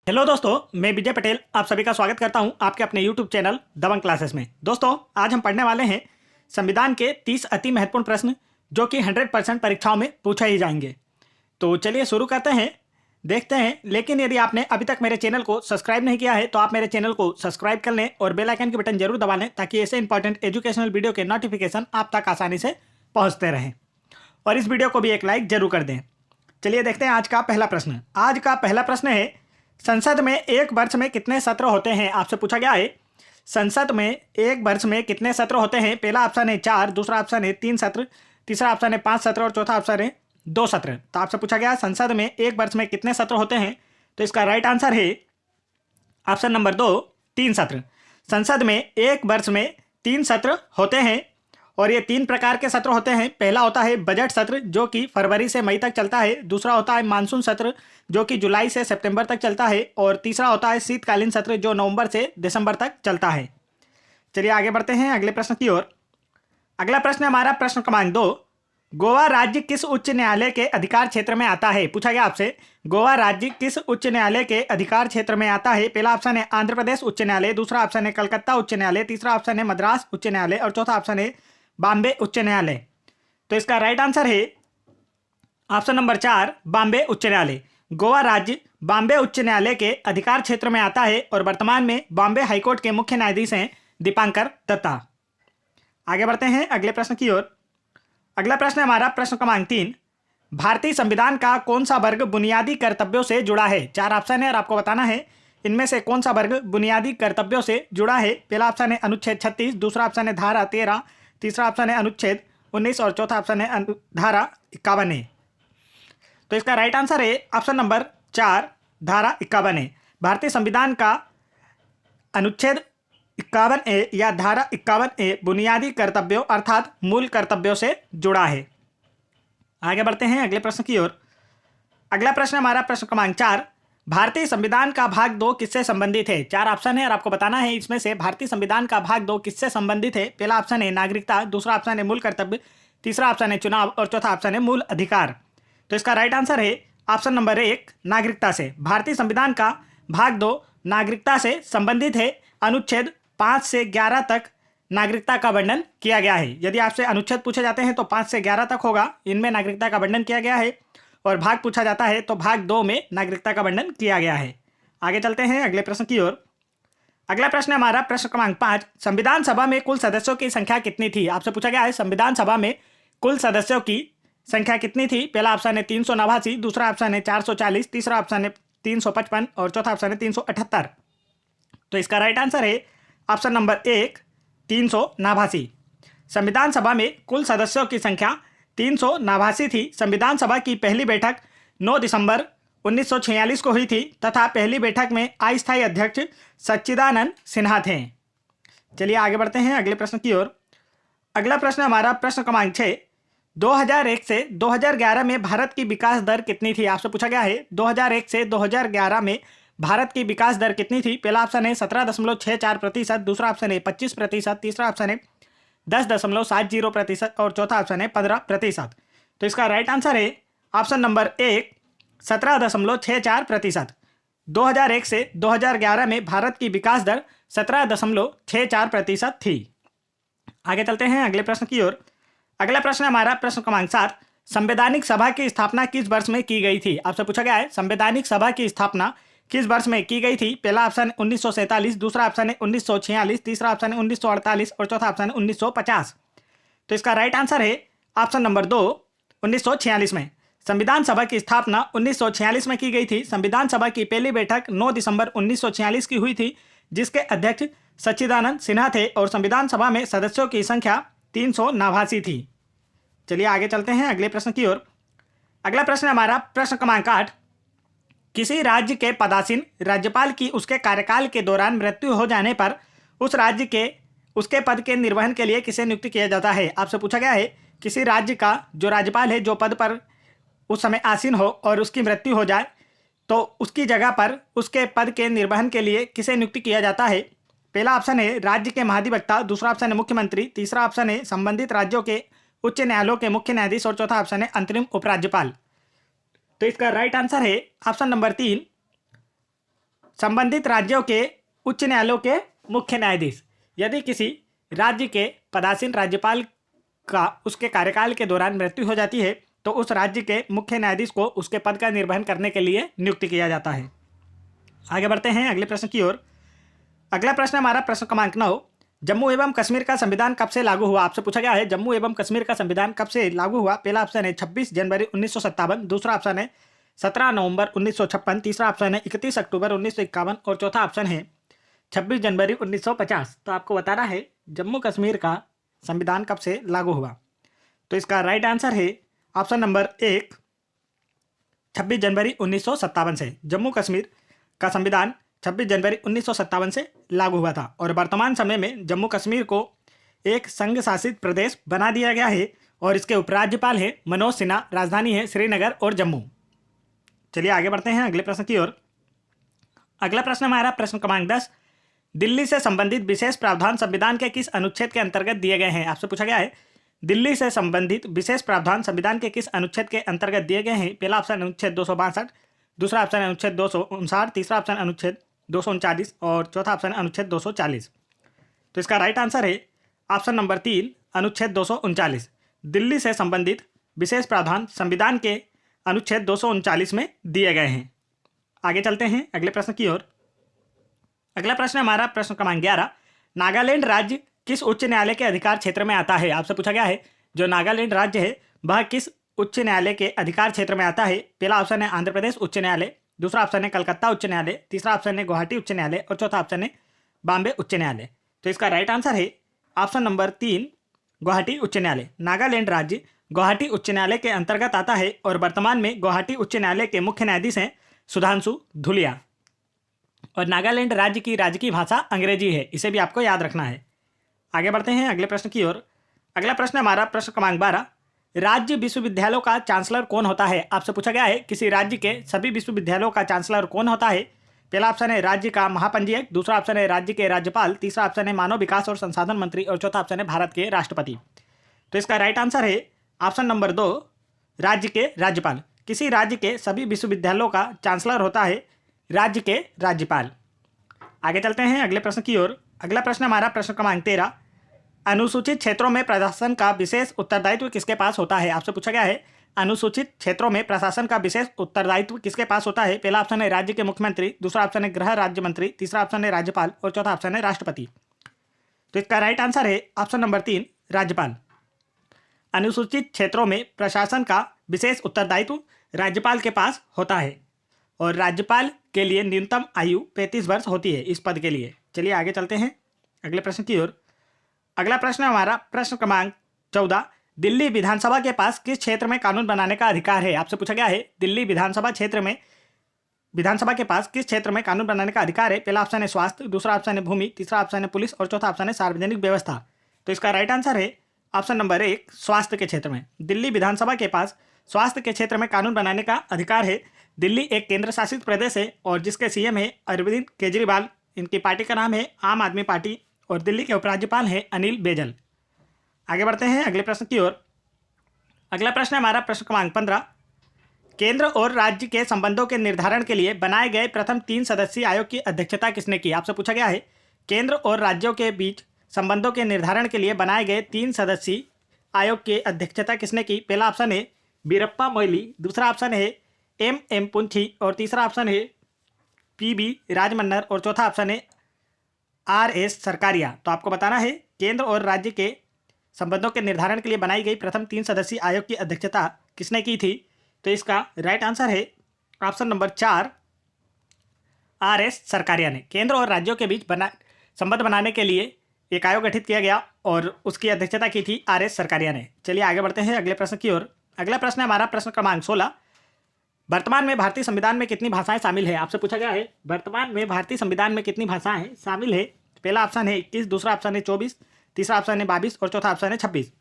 Hello दोस्तों, मैं विजय पटेल आप सभी का स्वागत करता हूं आपके अपने यूट्यूब चैनल दबंग क्लासेस में। दोस्तों, आज हम पढ़ने वाले हैं संविधान के 30 अति महत्वपूर्ण प्रश्न जो कि 100% परीक्षाओं में पूछे ही जाएंगे। तो चलिए शुरू करते हैं, देखते हैं। लेकिन यदि आपने अभी तक मेरे चैनल को सब्सक्राइब नहीं किया है तो आप मेरे चैनल को सब्सक्राइब कर लें और बेल आइकन के बटन जरूर दबा लें ताकि ऐसे इंपॉर्टेंट एजुकेशनल वीडियो के नोटिफिकेशन आप तक आसानी से पहुँचते रहें। और इस वीडियो को भी एक लाइक जरूर कर दें। चलिए देखते हैं आज का पहला प्रश्न। आज का पहला प्रश्न है, संसद में एक वर्ष में कितने सत्र होते हैं? आपसे पूछा गया है संसद में एक वर्ष में कितने सत्र होते हैं। पहला ऑप्शन है 4, दूसरा ऑप्शन है 3 सत्र, तीसरा ऑप्शन है 5 सत्र और चौथा ऑप्शन है 2 सत्र। तो आपसे पूछा गया संसद में एक वर्ष में कितने सत्र होते हैं, तो इसका राइट आंसर है ऑप्शन नंबर 2, 3 सत्र। संसद में एक वर्ष में 3 सत्र होते हैं और ये 3 प्रकार के सत्र होते हैं। पहला होता है बजट सत्र जो कि फरवरी से मई तक चलता है, दूसरा होता है मानसून सत्र जो कि जुलाई से सितंबर तक चलता है और तीसरा होता है शीतकालीन सत्र जो नवंबर से दिसंबर तक चलता है। चलिए आगे बढ़ते हैं अगले प्रश्न की ओर। अगला प्रश्न हमारा प्रश्न क्रमांक 2, गोवा राज्य किस उच्च न्यायालय के अधिकार क्षेत्र में आता है? पूछा गया आपसे गोवा राज्य किस उच्च न्यायालय के अधिकार क्षेत्र में आता है। पहला ऑप्शन है आंध्र प्रदेश उच्च न्यायालय, दूसरा ऑप्शन है कलकत्ता उच्च न्यायालय, तीसरा ऑप्शन है मद्रास उच्च न्यायालय और चौथा ऑप्शन है बॉम्बे उच्च न्यायालय। तो इसका राइट आंसर है ऑप्शन नंबर 4, बॉम्बे उच्च न्यायालय। गोवा राज्य बॉम्बे उच्च न्यायालय के अधिकार क्षेत्र में आता है और वर्तमान में बॉम्बे हाईकोर्ट के मुख्य न्यायाधीश हैं दीपांकर दत्ता। आगे बढ़ते हैं अगले प्रश्न की ओर। अगला प्रश्न हमारा प्रश्न क्रमांक 3, भारतीय संविधान का कौन सा वर्ग बुनियादी कर्तव्यों से जुड़ा है? 4 ऑप्शन है और आपको बताना है इनमें से कौन सा वर्ग बुनियादी कर्तव्यों से जुड़ा है। पहला ऑप्शन है अनुच्छेद 36, दूसरा ऑप्शन है धारा 13, तीसरा ऑप्शन है अनुच्छेद 19 और चौथा ऑप्शन है धारा 51 है। तो इसका राइट आंसर है ऑप्शन नंबर 4, धारा 51 है। भारतीय संविधान का अनुच्छेद 51A या धारा 51A बुनियादी कर्तव्यों अर्थात मूल कर्तव्यों से जुड़ा है। आगे बढ़ते हैं अगले प्रश्न की ओर। अगला प्रश्न हमारा प्रश्न क्रमांक 4, भारतीय संविधान का भाग 2 किससे संबंधित है? 4 ऑप्शन है और आपको बताना है इसमें से भारतीय संविधान का भाग 2 किससे संबंधित है। पहला ऑप्शन है नागरिकता, दूसरा ऑप्शन है मूल कर्तव्य, तीसरा ऑप्शन है चुनाव और चौथा ऑप्शन है मूल अधिकार। तो इसका राइट आंसर है ऑप्शन नंबर 1, नागरिकता से। भारतीय संविधान का भाग 2 नागरिकता से संबंधित है। अनुच्छेद 5 से 11 तक नागरिकता का वर्णन किया गया है। यदि आपसे अनुच्छेद पूछे जाते हैं तो 5 से 11 तक होगा, इनमें नागरिकता का वर्णन किया गया है। और भाग पूछा जाता है तो भाग 2 में नागरिकता का वर्णन किया गया है। आगे चलते हैं अगले प्रश्न की ओर। अगला प्रश्न हमारा प्रश्न क्रमांक 5, संविधान सभा में कुल सदस्यों की संख्या कितनी थी? आपसे पूछा गया है संविधान सभा में कुल सदस्यों की संख्या कितनी थी। पहला ऑप्शन है 389, दूसरा ऑप्शन है 440, तीसरा ऑप्शन है 355 और चौथा ऑप्शन है 378। तो इसका राइट आंसर है ऑप्शन नंबर 1, 389। संविधान सभा में कुल सदस्यों की संख्या 389 थी। संविधान सभा की पहली बैठक 9 दिसंबर 1946 को हुई थी तथा पहली बैठक में अस्थायी अध्यक्ष सच्चिदानंद सिन्हा थे। चलिए आगे बढ़ते हैं अगले प्रश्न की ओर। अगला प्रश्न हमारा प्रश्न क्रमांक 6, 2001 से 2011 में भारत की विकास दर कितनी थी? आपसे पूछा गया है 2001 से 2011 में भारत की विकास दर कितनी थी। पहला ऑप्शन है 17.64%, दूसरा ऑप्शन है 25%, तीसरा ऑप्शन है 10.70% और चौथा ऑप्शन है 15%। तो इसका राइट आंसर है ऑप्शन नंबर 1, 17.64%। 2001 से 2011 में भारत की विकास दर 17.64% थी। आगे चलते हैं अगले प्रश्न की ओर। अगला प्रश्न हमारा प्रश्न क्रमांक 7, संवैधानिक सभा की स्थापना किस वर्ष में की गई थी? आपसे पूछा गया है संवैधानिक सभा की स्थापना किस वर्ष में की गई थी। पहला ऑप्शन 1947, दूसरा ऑप्शन है 1946, तीसरा ऑप्शन है 1948 और चौथा ऑप्शन है 1950। तो इसका राइट आंसर है ऑप्शन नंबर 2, 1946 में। संविधान सभा की स्थापना 1946 में की गई थी। संविधान सभा की पहली बैठक 9 दिसंबर 1946 की हुई थी जिसके अध्यक्ष सच्चिदानंद सिन्हा थे और संविधान सभा में सदस्यों की संख्या 389 थी। चलिए आगे चलते हैं अगले प्रश्न की ओर। अगला प्रश्न हमारा प्रश्न क्रमांक 8, किसी राज्य के पदासीन राज्यपाल की उसके कार्यकाल के दौरान मृत्यु हो जाने पर उस राज्य के उसके पद के निर्वहन के लिए किसे नियुक्त किया जाता है? आपसे पूछा गया है किसी राज्य का जो राज्यपाल है जो पद पर उस समय आसीन हो और उसकी मृत्यु हो जाए तो उसकी जगह पर उसके पद के निर्वहन के लिए किसे नियुक्त किया जाता है। पहला ऑप्शन है राज्य के महाधिवक्ता, दूसरा ऑप्शन है मुख्यमंत्री, तीसरा ऑप्शन है संबंधित राज्यों के उच्च न्यायालयों के मुख्य न्यायाधीश और चौथा ऑप्शन है अंतरिम उपराज्यपाल। तो इसका राइट आंसर है ऑप्शन नंबर 3, संबंधित राज्यों के उच्च न्यायालयों के मुख्य न्यायाधीश। यदि किसी राज्य के पदासीन राज्यपाल का उसके कार्यकाल के दौरान मृत्यु हो जाती है तो उस राज्य के मुख्य न्यायाधीश को उसके पद का निर्वहन करने के लिए नियुक्त किया जाता है। आगे बढ़ते हैं अगले प्रश्न की ओर। अगला प्रश्न हमारा प्रश्न क्रमांक 9। जम्मू एवं कश्मीर का संविधान कब से लागू हुआ? आपसे पूछा गया है जम्मू एवं कश्मीर का संविधान कब से लागू हुआ। पहला ऑप्शन है 26 जनवरी 1957, दूसरा ऑप्शन है 17 नवंबर 1956, तीसरा ऑप्शन है 31 अक्टूबर 1951 और चौथा ऑप्शन है 26 जनवरी 1950। तो आपको बताना है जम्मू कश्मीर का संविधान कब से लागू हुआ। तो इसका राइट आंसर है ऑप्शन नंबर 1, 26 जनवरी 1957 से जम्मू कश्मीर का संविधान 26 जनवरी 1957 से लागू हुआ था। और वर्तमान समय में जम्मू कश्मीर को एक संघ शासित प्रदेश बना दिया गया है और इसके उपराज्यपाल है मनोज सिन्हा, राजधानी है श्रीनगर और जम्मू। चलिए आगे बढ़ते हैं अगले प्रश्न की ओर। अगला प्रश्न हमारा प्रश्न क्रमांक 10। दिल्ली से संबंधित विशेष प्रावधान संविधान के किस अनुच्छेद के अंतर्गत दिए गए हैं? आपसे पूछा गया है दिल्ली से संबंधित विशेष प्रावधान संविधान के किस अनुच्छेद के अंतर्गत दिए गए हैं। पहला ऑप्शन अनुच्छेद 262, दूसरा ऑप्शन अनुच्छेद 259, तीसरा ऑप्शन अनुच्छेद 239 और चौथा ऑप्शन अनुच्छेद 240। तो इसका राइट आंसर है ऑप्शन नंबर 3, अनुच्छेद 239। दिल्ली से संबंधित विशेष प्रावधान संविधान के अनुच्छेद 239 में दिए गए हैं। आगे चलते हैं अगले प्रश्न की ओर। अगला प्रश्न हमारा प्रश्न क्रमांक 11। नागालैंड राज्य किस उच्च न्यायालय के अधिकार क्षेत्र में आता है? आपसे पूछा गया है जो नागालैंड राज्य है वह किस उच्च न्यायालय के अधिकार क्षेत्र में आता है। पहला ऑप्शन है आंध्र प्रदेश उच्च न्यायालय, दूसरा ऑप्शन है कलकत्ता उच्च न्यायालय, तीसरा ऑप्शन है गुवाहाटी उच्च न्यायालय और चौथा ऑप्शन है बॉम्बे उच्च न्यायालय। तो इसका राइट आंसर है ऑप्शन नंबर 3, गुवाहाटी उच्च न्यायालय। नागालैंड राज्य गुवाहाटी उच्च न्यायालय के अंतर्गत आता है और वर्तमान में गुवाहाटी उच्च न्यायालय के मुख्य न्यायाधीश हैं सुधांशु धुलिया। और नागालैंड राज्य की राजकीय भाषा अंग्रेजी है, इसे भी आपको याद रखना है। आगे बढ़ते हैं अगले प्रश्न की ओर। अगला प्रश्न हमारा प्रश्न क्रमांक 12। राज्य विश्वविद्यालयों का चांसलर कौन होता है? आपसे पूछा गया है किसी राज्य के सभी विश्वविद्यालयों का चांसलर कौन होता है। पहला ऑप्शन है राज्य का महापंजीयक, दूसरा ऑप्शन है राज्य के राज्यपाल, तीसरा ऑप्शन है मानव विकास और संसाधन मंत्री और चौथा ऑप्शन है भारत के राष्ट्रपति। तो इसका राइट आंसर है ऑप्शन नंबर 2, राज्य के राज्यपाल। किसी राज्य के सभी विश्वविद्यालयों का चांसलर होता है राज्य के राज्यपाल। आगे चलते हैं अगले प्रश्न की ओर। अगला प्रश्न हमारा प्रश्न क्रमांक 13। अनुसूचित क्षेत्रों में प्रशासन का विशेष उत्तरदायित्व किसके पास होता है? आपसे पूछा गया है अनुसूचित क्षेत्रों में प्रशासन का विशेष उत्तरदायित्व किसके पास होता है। पहला ऑप्शन है राज्य के मुख्यमंत्री, दूसरा ऑप्शन है गृह राज्य मंत्री, तीसरा ऑप्शन है राज्यपाल और चौथा ऑप्शन है राष्ट्रपति। तो इसका राइट आंसर है ऑप्शन नंबर 3, राज्यपाल। अनुसूचित क्षेत्रों में प्रशासन का विशेष उत्तरदायित्व राज्यपाल के पास होता है और राज्यपाल के लिए न्यूनतम आयु 35 वर्ष होती है इस पद के लिए। चलिए आगे चलते हैं अगले प्रश्न की ओर। अगला प्रश्न हमारा प्रश्न क्रमांक 14। दिल्ली विधानसभा के पास किस क्षेत्र में कानून बनाने का अधिकार है? आपसे पूछा गया है दिल्ली विधानसभा क्षेत्र में विधानसभा के पास किस क्षेत्र में कानून बनाने का अधिकार है। पहला ऑप्शन है स्वास्थ्य, दूसरा ऑप्शन है भूमि, तीसरा ऑप्शन है पुलिस और चौथा ऑप्शन है सार्वजनिक व्यवस्था। तो इसका राइट आंसर है ऑप्शन नंबर 1, स्वास्थ्य के क्षेत्र में। दिल्ली विधानसभा के पास स्वास्थ्य के क्षेत्र में कानून बनाने का अधिकार है। दिल्ली एक केंद्र शासित प्रदेश है और जिसके सीएम है अरविंद केजरीवाल। इनकी पार्टी का नाम है आम आदमी पार्टी और दिल्ली के उपराज्यपाल हैं अनिल बैजल। आगे बढ़ते हैं अगले प्रश्न की ओर। अगला प्रश्न हमारा प्रश्न क्रमांक 15। केंद्र और राज्य के संबंधों के निर्धारण के लिए बनाए गए प्रथम 3 सदस्यीय आयोग की अध्यक्षता किसने की? आपसे पूछा गया है केंद्र और राज्यों के बीच संबंधों के निर्धारण के लिए बनाए गए 3 सदस्यीय आयोग की अध्यक्षता किसने की? पहला ऑप्शन है बीरप्पा मोइली, दूसरा ऑप्शन है एम पुंछी और तीसरा ऑप्शन है पीबी राजमन्नर और चौथा ऑप्शन है आरएस सरकारिया। तो आपको बताना है केंद्र और राज्य के संबंधों के निर्धारण के लिए बनाई गई प्रथम 3 सदस्यीय आयोग की अध्यक्षता किसने की थी। तो इसका राइट आंसर है ऑप्शन नंबर 4, आरएस सरकारिया ने। केंद्र और राज्यों के बीच संबंध बनाने के लिए एक आयोग गठित किया गया और उसकी अध्यक्षता की थी आरएस सरकारिया ने। चलिए आगे बढ़ते हैं अगले प्रश्न की ओर। अगला प्रश्न है हमारा प्रश्न क्रमांक 16। वर्तमान में भारतीय संविधान में कितनी भाषाएं शामिल है? आपसे पूछा गया है वर्तमान में भारतीय संविधान में कितनी भाषाएं शामिल है। पहला ऑप्शन है 21, दूसरा ऑप्शन है 24, तीसरा ऑप्शन है 22 और चौथा ऑप्शन है 26।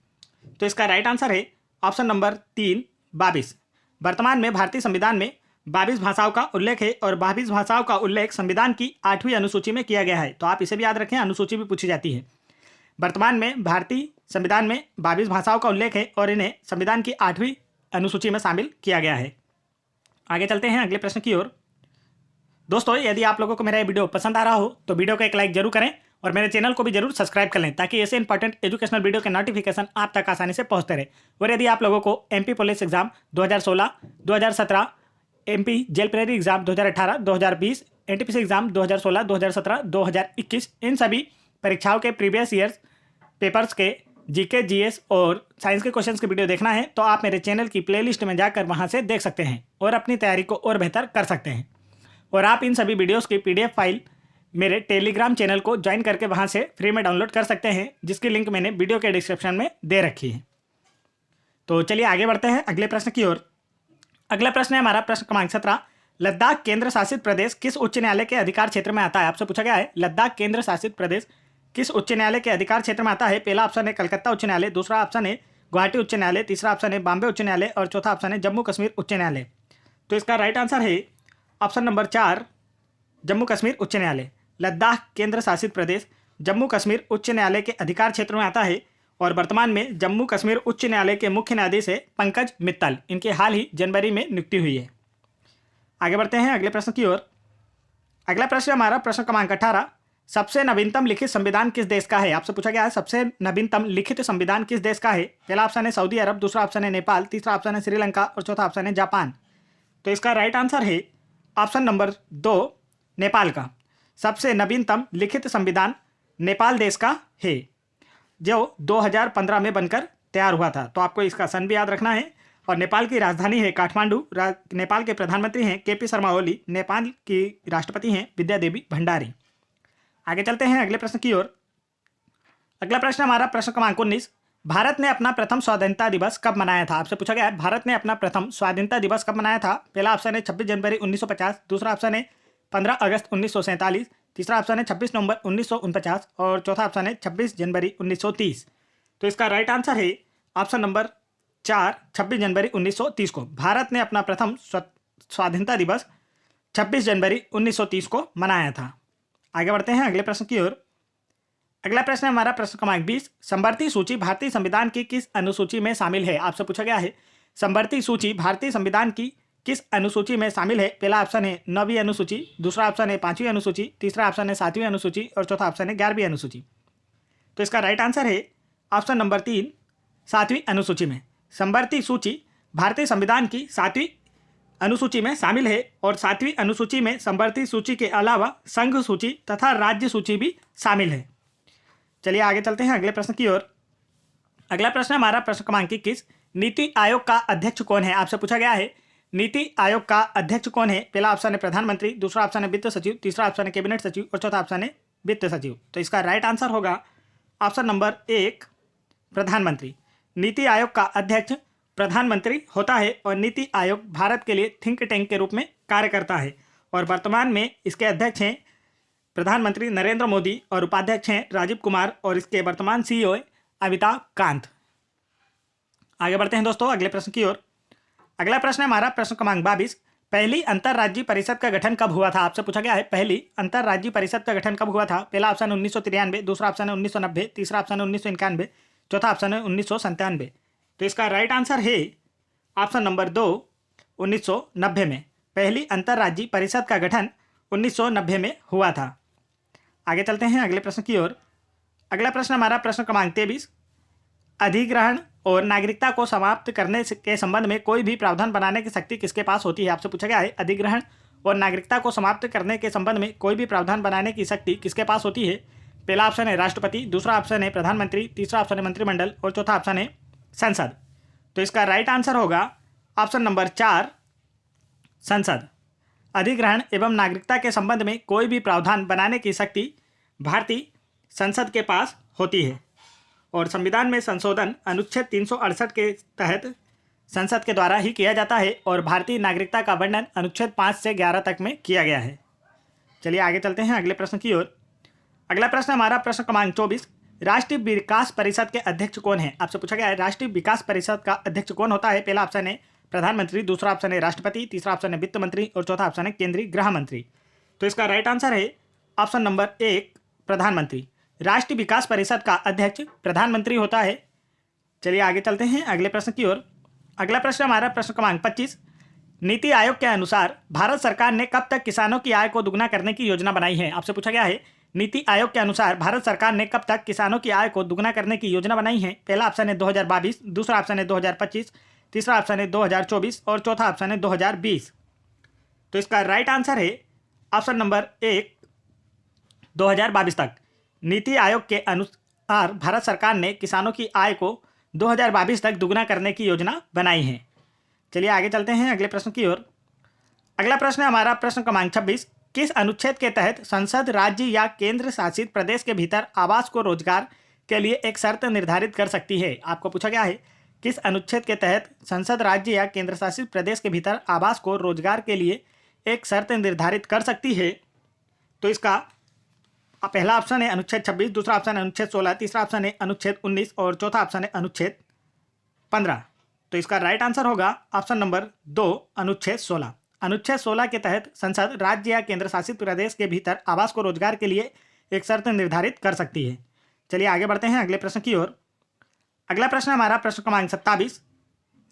तो इसका राइट आंसर है ऑप्शन नंबर 3, 22। वर्तमान में भारतीय संविधान में 22 भाषाओं का उल्लेख है और 22 भाषाओं का उल्लेख संविधान की 8वीं अनुसूची में किया गया है। तो आप इसे भी याद रखें, अनुसूची भी पूछी जाती है। वर्तमान में भारतीय संविधान में 22 भाषाओं का उल्लेख है और इन्हें संविधान की 8वीं अनुसूची में शामिल किया गया है। आगे चलते हैं अगले प्रश्न की ओर। दोस्तों, यदि आप लोगों को मेरा ये वीडियो पसंद आ रहा हो तो वीडियो को एक लाइक जरूर करें और मेरे चैनल को भी जरूर सब्सक्राइब कर लें, ताकि ऐसे इंपॉर्टेंट एजुकेशनल वीडियो के नोटिफिकेशन आप तक आसानी से पहुंचते रहे। और यदि आप लोगों को MP police exam 2016, 2017, MP jail प्रेरी एग्जाम 2018, 2020, एनटीपीसी एग्जाम 2016, 2017, 2021 इन सभी परीक्षाओं के प्रीवियस ईयर्स पेपर्स के जीके, जीएस और साइंस के क्वेश्चंस की वीडियो देखना है तो आप मेरे चैनल की प्लेलिस्ट में जाकर वहां से देख सकते हैं और अपनी तैयारी को और बेहतर कर सकते हैं। और आप इन सभी वीडियोस की पीडीएफ फाइल मेरे टेलीग्राम चैनल को ज्वाइन करके वहां से फ्री में डाउनलोड कर सकते हैं, जिसकी लिंक मैंने वीडियो के डिस्क्रिप्शन में दे रखी है। तो चलिए आगे बढ़ते हैं अगले प्रश्न की ओर। अगला प्रश्न है हमारा प्रश्न क्रमांक 17। लद्दाख केंद्र शासित प्रदेश किस उच्च न्यायालय के अधिकार क्षेत्र में आता है? आपसे पूछा गया है लद्दाख केंद्र शासित प्रदेश किस उच्च न्यायालय के अधिकार क्षेत्र में आता है। पहला ऑप्शन है कलकत्ता उच्च न्यायालय, दूसरा ऑप्शन है गुवाहाटी उच्च न्यायालय, तीसरा ऑप्शन है बॉम्बे उच्च न्यायालय और चौथा ऑप्शन है जम्मू कश्मीर उच्च न्यायालय। तो इसका राइट आंसर है ऑप्शन नंबर 4, जम्मू कश्मीर उच्च न्यायालय। लद्दाख केंद्र शासित प्रदेश जम्मू कश्मीर उच्च न्यायालय के अधिकार क्षेत्र में आता है और वर्तमान में जम्मू कश्मीर उच्च न्यायालय के मुख्य न्यायाधीश है पंकज मित्तल। इनके हाल ही जनवरी में नियुक्ति हुई है। आगे बढ़ते हैं अगले प्रश्न की ओर। अगला प्रश्न हमारा प्रश्न क्रमांक 18। सबसे नवीनतम लिखित संविधान किस देश का है? आपसे पूछा गया है सबसे नवीनतम लिखित संविधान किस देश का है। पहला ऑप्शन है सऊदी अरब, दूसरा ऑप्शन है नेपाल, तीसरा ऑप्शन है श्रीलंका और चौथा ऑप्शन है जापान। तो इसका राइट आंसर है ऑप्शन नंबर 2, नेपाल का। सबसे नवीनतम लिखित संविधान नेपाल देश का है, जो 2015 में बनकर तैयार हुआ था। तो आपको इसका सन भी याद रखना है। और नेपाल की राजधानी है काठमांडू। नेपाल के प्रधानमंत्री हैं केपी शर्मा ओली। नेपाल की राष्ट्रपति हैं विद्या देवी भंडारी। आगे चलते हैं अगले प्रश्न की ओर। अगला प्रश्न हमारा प्रश्न क्रमांक 19। भारत ने अपना प्रथम स्वाधीनता दिवस कब मनाया था? आपसे पूछा गया है भारत ने अपना प्रथम स्वाधीनता दिवस कब मनाया था। पहला ऑप्शन है 26 जनवरी 1950, दूसरा ऑप्शन है 15 अगस्त 1947, तीसरा ऑप्शन है 26 नवंबर 1949 और चौथा ऑप्शन है 26 जनवरी 1930। तो इसका राइट आंसर है ऑप्शन नंबर 4, 26 जनवरी 1930 को भारत ने अपना प्रथम स्वाधीनता दिवस 26 जनवरी 1930 को मनाया था। आगे बढ़ते हैं अगले प्रश्न की ओर। अगला प्रश्न है हमारा प्रश्न क्रमांक 20। संवर्ती सूची भारतीय संविधान की किस अनुसूची में शामिल है? आपसे पूछा गया है संवर्ती सूची भारतीय संविधान की किस अनुसूची में शामिल है। पहला ऑप्शन है 9वीं अनुसूची, दूसरा ऑप्शन है 5वीं अनुसूची, तीसरा ऑप्शन है 7वीं अनुसूची और चौथा ऑप्शन है 11वीं अनुसूची। तो इसका राइट आंसर है ऑप्शन नंबर 3, 7वीं अनुसूची में। संवर्ती सूची भारतीय संविधान की 7वीं अनुसूची में शामिल है और 7वीं अनुसूची में संवर्ती सूची के अलावा संघ सूची तथा राज्य सूची भी शामिल है। चलिए आगे चलते हैं अगले प्रश्न की ओर। अगला प्रश्न हमारा प्रश्न क्रमांक 21। नीति आयोग का अध्यक्ष कौन है? आपसे पूछा गया है नीति आयोग का अध्यक्ष कौन है। पहला ऑप्शन है प्रधानमंत्री, दूसरा ऑप्शन है वित्त सचिव, तीसरा ऑप्शन है कैबिनेट सचिव और चौथा ऑप्शन है वित्त सचिव। तो इसका राइट आंसर होगा ऑप्शन नंबर 1, प्रधानमंत्री। नीति आयोग का अध्यक्ष प्रधानमंत्री होता है और नीति आयोग भारत के लिए थिंक टैंक के रूप में कार्य करता है और वर्तमान में इसके अध्यक्ष हैं प्रधानमंत्री नरेंद्र मोदी और उपाध्यक्ष हैं राजीव कुमार और इसके वर्तमान सीईओ अमिताभ कांत। आगे बढ़ते हैं दोस्तों अगले प्रश्न की ओर। अगला प्रश्न है हमारा प्रश्न क्रमांक 22। पहली अंतर्राज्यीय परिषद का गठन कब हुआ था? आपसे पूछा गया है पहली अंतर्राज्यीय परिषद का गठन कब हुआ था। पहला ऑप्शन है 1993, दूसरा ऑप्शन है 1990, तीसरा ऑप्शन है 1991, चौथा ऑप्शन है 1997। तो इसका राइट आंसर है ऑप्शन नंबर 2, 1990 में। पहली अंतर्राज्यीय परिषद का गठन 1990 में हुआ था। आगे चलते हैं अगले प्रश्न की ओर। अगला प्रश्न हमारा प्रश्न क्रमांक 23। अधिग्रहण और नागरिकता को समाप्त करने के संबंध में कोई भी प्रावधान बनाने की शक्ति किसके पास होती है? आपसे पूछा गया है अधिग्रहण और नागरिकता को समाप्त करने के संबंध में कोई भी प्रावधान बनाने की शक्ति किसके पास होती है। पहला ऑप्शन है राष्ट्रपति, दूसरा ऑप्शन है प्रधानमंत्री, तीसरा ऑप्शन है मंत्रिमंडल और चौथा ऑप्शन है संसद। तो इसका राइट आंसर होगा ऑप्शन नंबर 4, संसद। अधिग्रहण एवं नागरिकता के संबंध में कोई भी प्रावधान बनाने की शक्ति भारतीय संसद के पास होती है और संविधान में संशोधन अनुच्छेद 368 के तहत संसद के द्वारा ही किया जाता है और भारतीय नागरिकता का वर्णन अनुच्छेद 5 से 11 तक में किया गया है। चलिए आगे चलते हैं अगले प्रश्न की ओर। अगला प्रश्न हमारा प्रश्न क्रमांक 24। राष्ट्रीय विकास परिषद के अध्यक्ष कौन है? आपसे पूछा गया है राष्ट्रीय विकास परिषद का अध्यक्ष कौन होता है। पहला ऑप्शन है प्रधानमंत्री, दूसरा ऑप्शन है राष्ट्रपति, तीसरा ऑप्शन है वित्त मंत्री और चौथा ऑप्शन है केंद्रीय गृह मंत्री। तो इसका राइट आंसर है ऑप्शन नंबर 1, प्रधानमंत्री। राष्ट्रीय विकास परिषद का अध्यक्ष प्रधानमंत्री होता है। चलिए आगे चलते हैं अगले प्रश्न की ओर। अगला प्रश्न हमारा प्रश्न क्रमांक 25। नीति आयोग के अनुसार भारत सरकार ने कब तक किसानों की आय को दुगना करने की योजना बनाई है? आपसे पूछा गया है नीति आयोग के अनुसार भारत सरकार ने कब तक किसानों की आय को दुगना करने की योजना बनाई है? पहला ऑप्शन है 2022, दूसरा ऑप्शन है 2025, तीसरा ऑप्शन है 2024 और चौथा ऑप्शन है 2020। तो इसका राइट आंसर है ऑप्शन नंबर 1, 2022 तक। नीति आयोग के अनुसार भारत सरकार ने किसानों की आय को 2022 तक दुगना करने की योजना बनाई है। चलिए आगे चलते हैं अगले प्रश्न की ओर। अगला प्रश्न है हमारा प्रश्न क्रमांक 26। किस अनुच्छेद के तहत संसद राज्य या केंद्र शासित प्रदेश के भीतर आवास को रोजगार के लिए एक शर्त निर्धारित कर सकती है? आपको पूछा गया है किस अनुच्छेद के तहत संसद राज्य या केंद्र शासित प्रदेश के भीतर आवास को रोजगार के लिए एक शर्त निर्धारित कर सकती है? तो इसका पहला ऑप्शन है अनुच्छेद 26, दूसरा ऑप्शन है अनुच्छेद 16, तीसरा ऑप्शन है अनुच्छेद 19 और चौथा ऑप्शन है अनुच्छेद 15। तो इसका राइट आंसर होगा ऑप्शन नंबर 2, अनुच्छेद 16। अनुच्छेद 16 के तहत संसद राज्य या केंद्र शासित प्रदेश के भीतर आवास को रोजगार के लिए एक शर्त निर्धारित कर सकती है। चलिए आगे बढ़ते हैं अगले प्रश्न की ओर। अगला प्रश्न हमारा प्रश्न क्रमांक 27।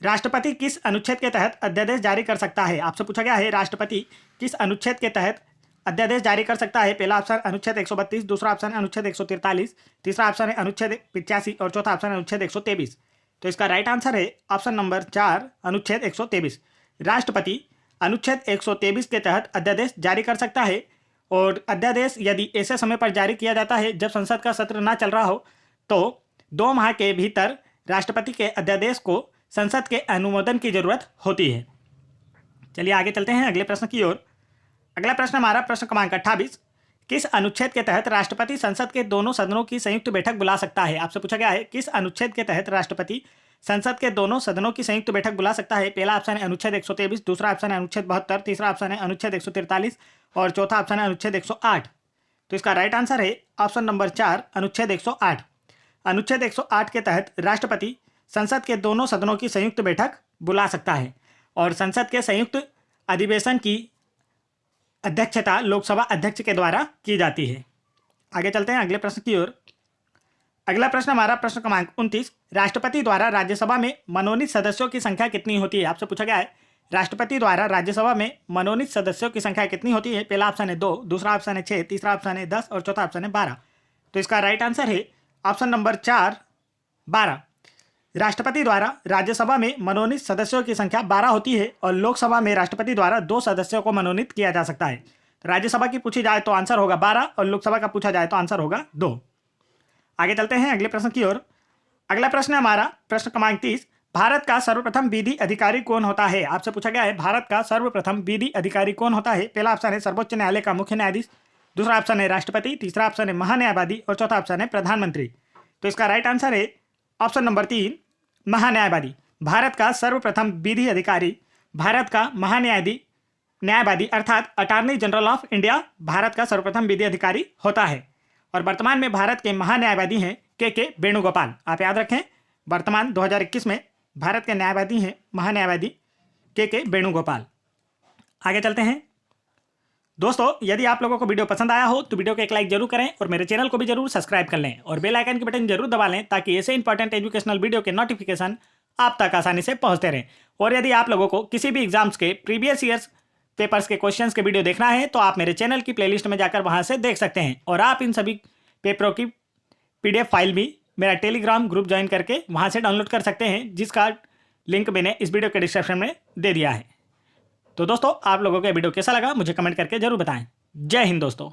राष्ट्रपति किस अनुच्छेद के तहत अध्यादेश जारी कर सकता है? आपसे पूछा गया है राष्ट्रपति किस अनुच्छेद के तहत अध्यादेश जारी कर सकता है? पहला ऑप्शन अनुच्छेद 132, दूसरा ऑप्शन अनुच्छेद 143, तीसरा ऑप्शन है अनुच्छेद 85 और चौथा ऑप्शन अनुच्छेद 123। तो इसका राइट आंसर है ऑप्शन नंबर 4, अनुच्छेद 123। राष्ट्रपति अनुच्छेद 123 के तहत अध्यादेश जारी कर सकता है और अध्यादेश यदि ऐसे समय पर जारी किया जाता है जब संसद का सत्र ना चल रहा हो तो 2 माह के भीतर राष्ट्रपति के अध्यादेश को संसद के अनुमोदन की जरूरत होती है। चलिए आगे चलते हैं अगले प्रश्न की ओर। अगला प्रश्न हमारा प्रश्न क्रमांक 28। किस अनुच्छेद के तहत राष्ट्रपति संसद के दोनों सदनों की संयुक्त बैठक बुला सकता है? आपसे पूछा गया है किस अनुच्छेद के तहत राष्ट्रपति संसद के दोनों सदनों की संयुक्त बैठक बुला सकता है? पहला ऑप्शन है अनुच्छेद 123, दूसरा ऑप्शन है अनुच्छेद 72, तीसरा ऑप्शन है अनुच्छेद 143 और चौथा ऑप्शन है अनुच्छेद 108। तो इसका राइट आंसर है ऑप्शन नंबर 4, अनुच्छेद 108। अनुच्छेद 108 के तहत राष्ट्रपति संसद के दोनों सदनों की संयुक्त बैठक बुला सकता है और संसद के संयुक्त अधिवेशन की अध्यक्षता लोकसभा अध्यक्ष के द्वारा की जाती है। आगे चलते हैं अगले प्रश्न की ओर। अगला प्रश्न हमारा प्रश्न क्रमांक 29। राष्ट्रपति द्वारा राज्यसभा में मनोनीत सदस्यों की संख्या कितनी होती है? आपसे पूछा गया है राष्ट्रपति द्वारा राज्यसभा में मनोनीत सदस्यों की संख्या कितनी होती है? पहला ऑप्शन है 2, दूसरा ऑप्शन है 6, तीसरा ऑप्शन है 10 और चौथा ऑप्शन है 12। तो इसका राइट आंसर है ऑप्शन नंबर 4, 12। राष्ट्रपति द्वारा राज्यसभा में मनोनीत सदस्यों की संख्या 12 होती है और लोकसभा में राष्ट्रपति द्वारा 2 सदस्यों को मनोनीत किया जा सकता है। राज्यसभा की पूछी जाए तो आंसर होगा 12 और लोकसभा का पूछा जाए तो आंसर होगा 2। आगे चलते हैं अगले प्रश्न की ओर। अगला प्रश्न है हमारा प्रश्न क्रमांक 30। भारत का सर्वप्रथम विधि अधिकारी कौन होता है? आपसे पूछा गया है भारत का सर्वप्रथम विधि अधिकारी कौन होता है? पहला ऑप्शन है सर्वोच्च न्यायालय का मुख्य न्यायाधीश, दूसरा ऑप्शन है राष्ट्रपति, तीसरा ऑप्शन है महान्यायवादी और चौथा ऑप्शन है प्रधानमंत्री। तो इसका राइट आंसर है ऑप्शन नंबर 3, महान्यायवादी। भारत का सर्वप्रथम विधि अधिकारी भारत का न्यायवादी अर्थात attorney general of India Bharat का सर्वप्रथम विधि अधिकारी होता है और वर्तमान में भारत के महान्यायवादी हैं के वेणुगोपाल। आप याद रखें वर्तमान 2021 में भारत के न्यायवादी हैं महान्यायवादी के वेणुगोपाल। आगे चलते हैं दोस्तों, यदि आप लोगों को वीडियो पसंद आया हो तो वीडियो को एक लाइक जरूर करें और मेरे चैनल को भी जरूर सब्सक्राइब कर लें और बेल आइकन के बटन जरूर दबा लें ताकि ऐसे इंपॉर्टेंट एजुकेशनल वीडियो के नोटिफिकेशन आप तक आसानी से पहुंचते रहें। और यदि आप लोगों को किसी भी एग्जाम्स के प्रीवियस ईयर्स पेपर्स के क्वेश्चंस के वीडियो देखना है तो आप मेरे चैनल की प्लेलिस्ट में जाकर वहां से देख सकते हैं और आप इन सभी पेपरों की PDF फाइल भी मेरा टेलीग्राम ग्रुप ज्वाइन करके वहां से डाउनलोड कर सकते हैं, जिसका लिंक मैंने इस वीडियो के डिस्क्रिप्शन में दे दिया है। तो दोस्तों, आप लोगों को वीडियो कैसा लगा मुझे कमेंट करके जरूर बताएं। जय हिंद दोस्तों।